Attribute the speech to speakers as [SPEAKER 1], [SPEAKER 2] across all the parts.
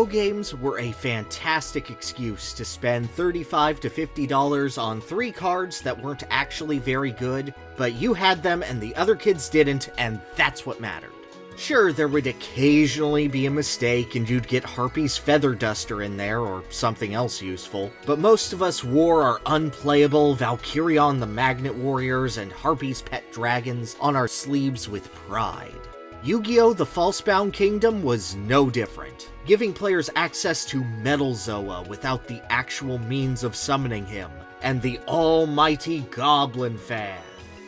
[SPEAKER 1] Video games were a fantastic excuse to spend $35 to $50 on 3 cards that weren't actually very good, but you had them and the other kids didn't, and that's what mattered. Sure, there would occasionally be a mistake and you'd get Harpy's Feather Duster in there or something else useful, but most of us wore our unplayable Valkyrion the Magnet Warriors and Harpy's Pet Dragons on our sleeves with pride. Yu-Gi-Oh! The Falsebound Kingdom was no different, giving players access to Metal Zoa without the actual means of summoning him, and the almighty Goblin Fan.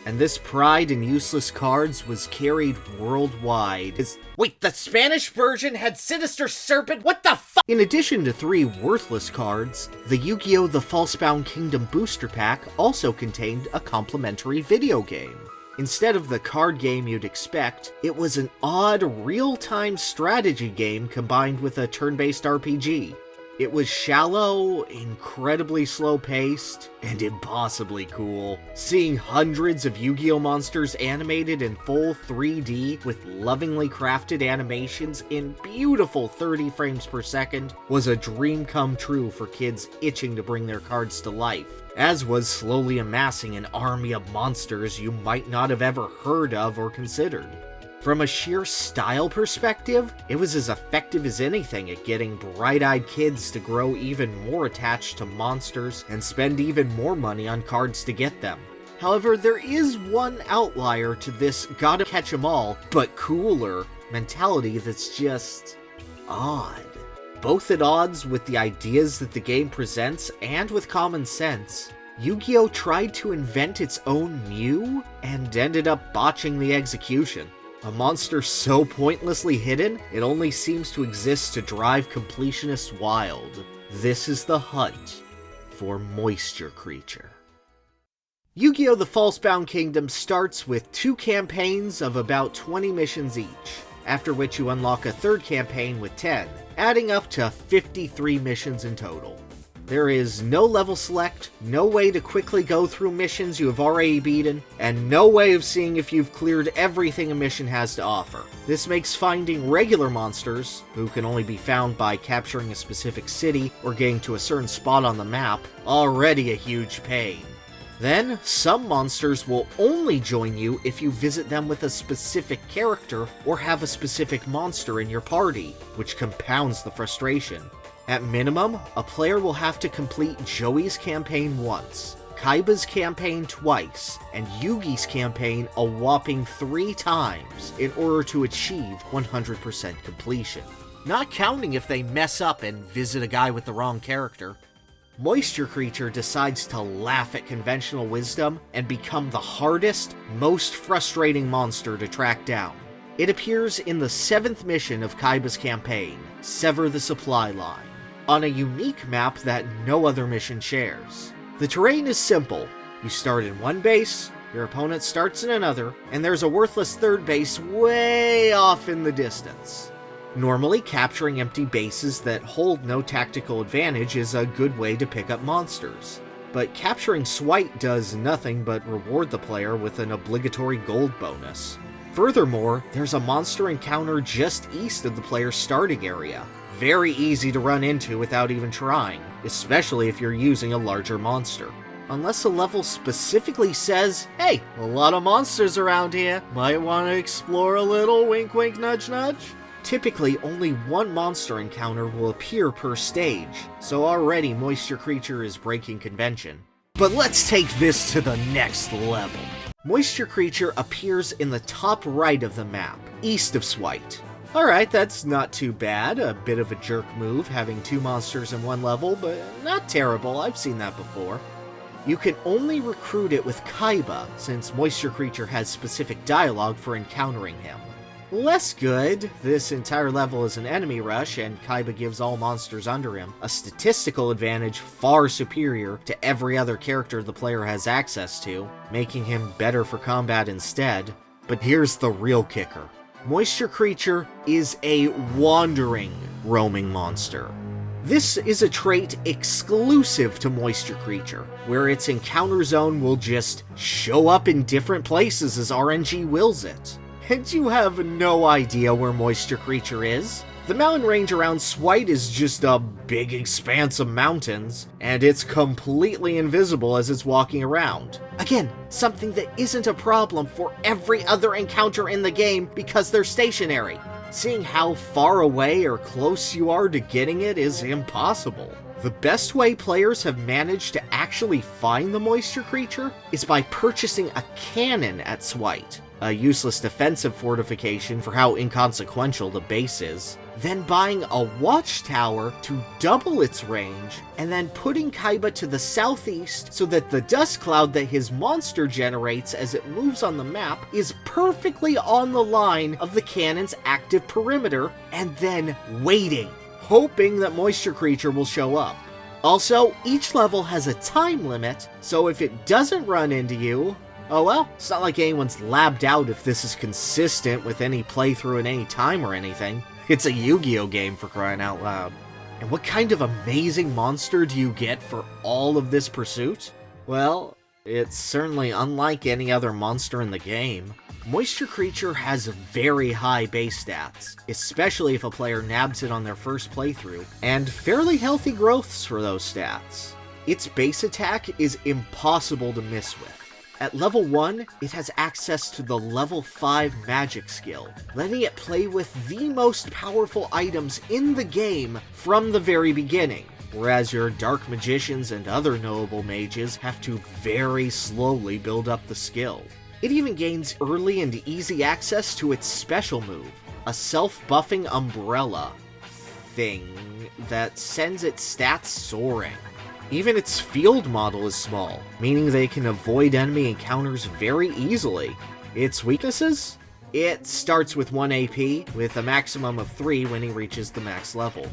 [SPEAKER 1] And this pride in useless cards was carried worldwide. Wait, the Spanish version had Sinister Serpent? What the fuck? In addition to 3 worthless cards, the Yu-Gi-Oh! The Falsebound Kingdom booster pack also contained a complimentary video game. Instead of the card game you'd expect, it was an odd, real-time strategy game combined with a turn-based RPG. It was shallow, incredibly slow-paced, and impossibly cool. Seeing hundreds of Yu-Gi-Oh! Monsters animated in full 3D with lovingly crafted animations in beautiful 30 frames per second was a dream come true for kids itching to bring their cards to life, as was slowly amassing an army of monsters you might not have ever heard of or considered. From a sheer style perspective, it was as effective as anything at getting bright-eyed kids to grow even more attached to monsters and spend even more money on cards to get them. However, there is one outlier to this gotta catch 'em all, but cooler mentality that's just odd. Both at odds with the ideas that the game presents and with common sense, Yu-Gi-Oh! Tried to invent its own Mew and ended up botching the execution. A monster so pointlessly hidden, it only seems to exist to drive completionists wild. This is the hunt for Moisture Creature. Yu-Gi-Oh! The Falsebound Kingdom starts with 2 campaigns of about 20 missions each, after which you unlock a 3rd campaign with 10, adding up to 53 missions in total. There is no level select, no way to quickly go through missions you have already beaten, and no way of seeing if you've cleared everything a mission has to offer. This makes finding regular monsters, who can only be found by capturing a specific city or getting to a certain spot on the map, already a huge pain. Then, some monsters will only join you if you visit them with a specific character or have a specific monster in your party, which compounds the frustration. At minimum, a player will have to complete Joey's campaign once, Kaiba's campaign twice, and Yugi's campaign a whopping 3 times in order to achieve 100% completion. Not counting if they mess up and visit a guy with the wrong character. Moisture Creature decides to laugh at conventional wisdom and become the hardest, most frustrating monster to track down. It appears in the 7th mission of Kaiba's campaign, Sever the Supply Line, on a unique map that no other mission shares. The terrain is simple. You start in one base, your opponent starts in another, and there's a worthless 3rd base way off in the distance. Normally, capturing empty bases that hold no tactical advantage is a good way to pick up monsters, but capturing Swite does nothing but reward the player with an obligatory gold bonus. Furthermore, there's a monster encounter just east of the player's starting area. Very easy to run into without even trying, especially if you're using a larger monster. Unless a level specifically says, hey, a lot of monsters around here, might want to explore a little, wink wink nudge nudge. Typically, only 1 monster encounter will appear per stage, so already Moisture Creature is breaking convention. But let's take this to the next level. Moisture Creature appears in the top right of the map, east of Swite. Alright, that's not too bad, a bit of a jerk move having 2 monsters in one level, but not terrible, I've seen that before. You can only recruit it with Kaiba, since Moisture Creature has specific dialogue for encountering him. Less good, this entire level is an enemy rush, and Kaiba gives all monsters under him a statistical advantage far superior to every other character the player has access to, making him better for combat instead. But here's the real kicker. Moisture Creature is a wandering roaming monster. This is a trait exclusive to Moisture Creature, where its encounter zone will just show up in different places as RNG wills it. And you have no idea where Moisture Creature is? The mountain range around Swite is just a big expanse of mountains, and it's completely invisible as it's walking around. Again, something that isn't a problem for every other encounter in the game because they're stationary. Seeing how far away or close you are to getting it is impossible. The best way players have managed to actually find the moisture creature is by purchasing a cannon at Swite, a useless defensive fortification for how inconsequential the base is, then buying a watchtower to double its range, and then putting Kaiba to the southeast so that the dust cloud that his monster generates as it moves on the map is perfectly on the line of the cannon's active perimeter, and then waiting, hoping that moisture creature will show up. Also, each level has a time limit, so if it doesn't run into you, oh well, it's not like anyone's labbed out if this is consistent with any playthrough at any time or anything. It's a Yu-Gi-Oh game, for crying out loud. And what kind of amazing monster do you get for all of this pursuit? Well, it's certainly unlike any other monster in the game. Moisture Creature has very high base stats, especially if a player nabs it on their first playthrough, and fairly healthy growths for those stats. Its base attack is impossible to miss with. At level 1, it has access to the level 5 magic skill, letting it play with the most powerful items in the game from the very beginning, whereas your dark magicians and other knowable mages have to very slowly build up the skill. It even gains early and easy access to its special move, a self-buffing umbrella thing that sends its stats soaring. Even its field model is small, meaning they can avoid enemy encounters very easily. Its weaknesses? It starts with 1 AP, with a maximum of 3 when he reaches the max level.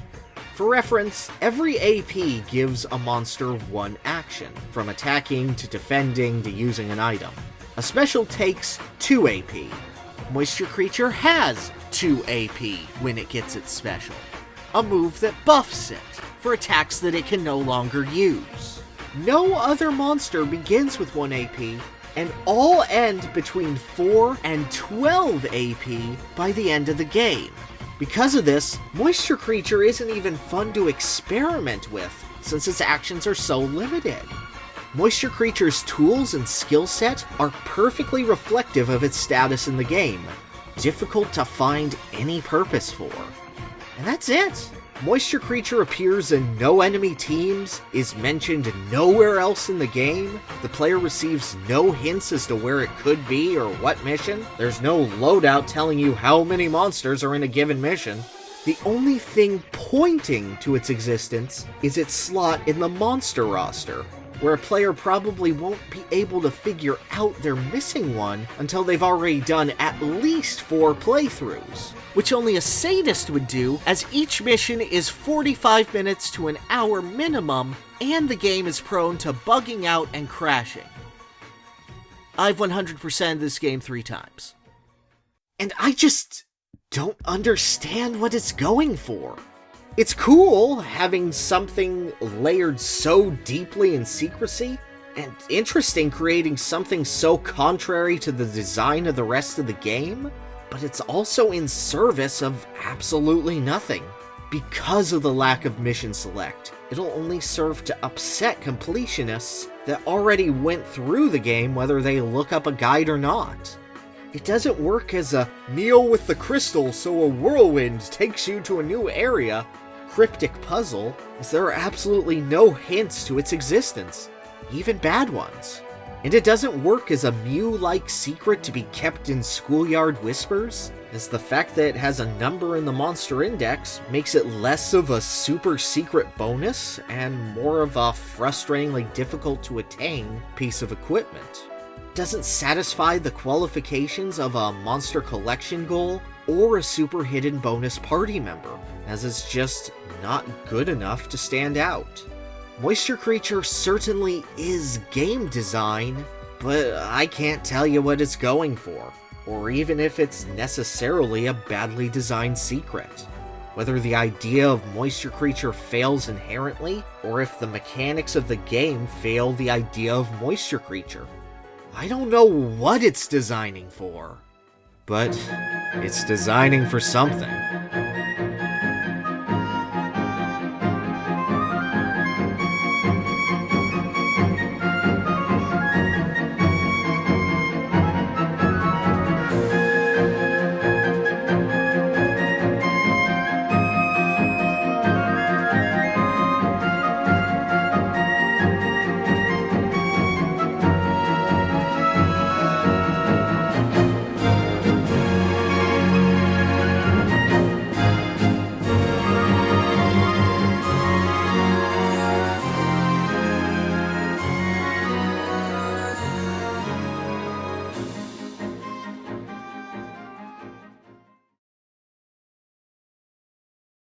[SPEAKER 1] For reference, every AP gives a monster 1 action, from attacking to defending to using an item. A special takes 2 AP. Moisture Creature has 2 AP when it gets its special, a move that buffs it for attacks that it can no longer use. No other monster begins with 1 AP, and all end between 4 and 12 AP by the end of the game. Because of this, Moisture Creature isn't even fun to experiment with, since its actions are so limited. Moisture Creature's tools and skill set are perfectly reflective of its status in the game, difficult to find any purpose for. And that's it! Moisture Creature appears in no enemy teams, is mentioned nowhere else in the game, the player receives no hints as to where it could be or what mission, there's no loadout telling you how many monsters are in a given mission. The only thing pointing to its existence is its slot in the monster roster, where a player probably won't be able to figure out they're missing one until they've already done at least 4 playthroughs, which only a sadist would do, as each mission is 45 minutes to an hour minimum, and the game is prone to bugging out and crashing. I've 100%ed this game 3 times. And I just don't understand what it's going for. It's cool having something layered so deeply in secrecy, and interesting creating something so contrary to the design of the rest of the game, but it's also in service of absolutely nothing. Because of the lack of mission select, it'll only serve to upset completionists that already went through the game whether they look up a guide or not. It doesn't work as a kneel with the crystal so a whirlwind takes you to a new area cryptic puzzle, as there are absolutely no hints to its existence, even bad ones. And it doesn't work as a Mew-like secret to be kept in schoolyard whispers, as the fact that it has a number in the monster index makes it less of a super secret bonus and more of a frustratingly difficult to attain piece of equipment. It doesn't satisfy the qualifications of a monster collection goal or a super hidden bonus party member, as it's just not good enough to stand out. Moisture Creature certainly is game design, but I can't tell you what it's going for, or even if it's necessarily a badly designed secret. Whether the idea of Moisture Creature fails inherently, or if the mechanics of the game fail the idea of Moisture Creature. I don't know what it's designing for, but it's designing for something.